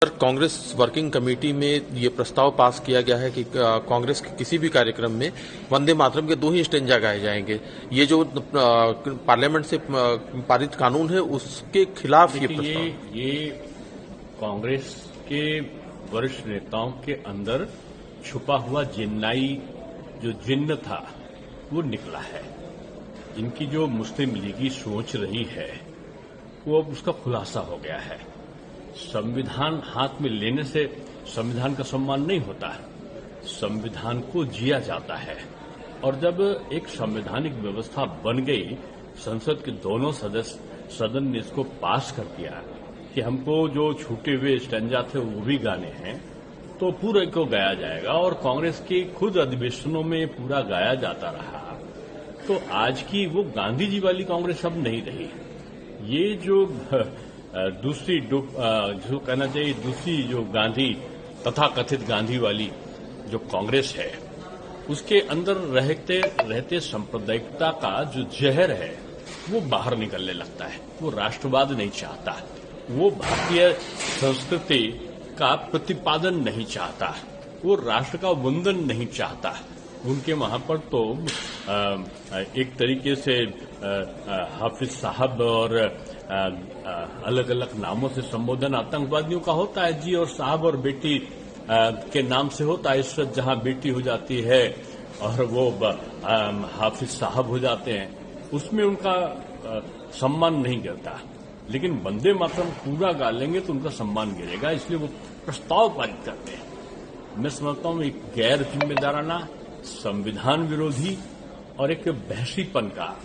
Congress working committee में ये प्रस्ताव पास किया गया है कि कांग्रेस के किसी भी कार्यक्रम में वंदे मातरम के 2 ही स्टेंजा गाए जाएंगे। ये जो पार्लियामेंट से पारित कानून है उसके खिलाफ ये प्रस्ताव। ये कांग्रेस के वरिष्ठ नेताओं के अंदर छुपा हुआ जिन्नाई जो जिन्न था वो निकला है। इनकी जो मुस्लिम लीगी सोच रही है वो अब उसका खुलासा हो गया है। संविधान हाथ में लेने से संविधान का सम्मान नहीं होता है, संविधान को जिया जाता है। और जब एक संवैधानिक व्यवस्था बन गई, संसद के दोनों सदन ने इसको पास कर दिया कि हमको जो छूटे हुए स्टैंजा थे वो भी गाने हैं, तो पूरे को गाया जाएगा। और कांग्रेस के खुद अधिवेशनों में पूरा गाया जाता रहा। तो आज की वो गांधी जी वाली कांग्रेस अब नहीं रही। ये जो दूसरी जो कहना चाहिए दूसरी जो गांधी तथाकथित गांधी वाली जो कांग्रेस है, उसके अंदर रहते सांप्रदायिकता का जो जहर है वो बाहर निकलने लगता है। वो राष्ट्रवाद नहीं चाहता, वो भारतीय संस्कृति का प्रतिपादन नहीं चाहता, वो राष्ट्र का वंदन नहीं चाहता। उनके वहां पर तो एक तरीके से हाफिज साहब और अलग अलग नामों से संबोधन आतंकवादियों का होता है जी, और साहब और बेटी के नाम से होता है। इस वक्त जहां बेटी हो जाती है और वो हाफिज साहब हो जाते हैं, उसमें उनका सम्मान नहीं गिरता। लेकिन वंदे मातरम पूरा गा लेंगे तो उनका सम्मान गिरेगा, इसलिए वो प्रस्ताव पारित करते हैं। मैं समझता हूं एक गैर जिम्मेदाराना, संविधान विरोधी और एक बहसीपन का,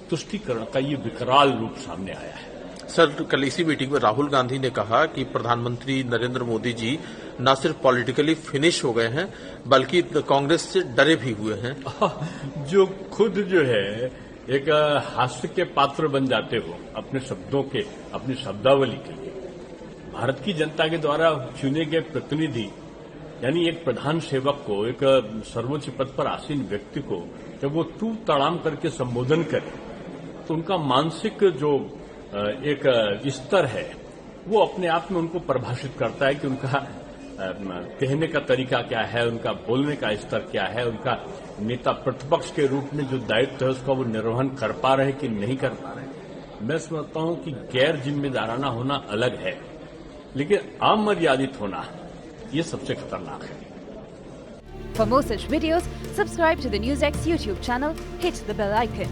तुष्टीकरण का ये विकराल रूप सामने आया है। सर, कल इसी मीटिंग में राहुल गांधी ने कहा कि प्रधानमंत्री नरेंद्र मोदी जी न सिर्फ पॉलिटिकली फिनिश हो गए हैं बल्कि कांग्रेस से डरे भी हुए हैं। जो खुद जो है एक हास्य के पात्र बन जाते हो अपने शब्दों के, अपनी शब्दावली के लिए। भारत की जनता के द्वारा चुने गए प्रतिनिधि यानी एक प्रधान सेवक को, एक सर्वोच्च पद पर आसीन व्यक्ति को जब वो तू तड़ाम करके संबोधन करे तो उनका मानसिक जो एक स्तर है वो अपने आप में उनको परिभाषित करता है कि उनका कहने का तरीका क्या है, उनका बोलने का स्तर क्या है, उनका नेता प्रतिपक्ष के रूप में जो दायित्व है उसका वो निर्वहन कर पा रहे कि नहीं कर पा रहे। मैं समझता हूं कि गैर जिम्मेदाराना होना अलग है, लेकिन अमर्यादित होना ये सबसे खतरनाक है। For more such videos, subscribe to the NewsX YouTube channel, hit the bell icon.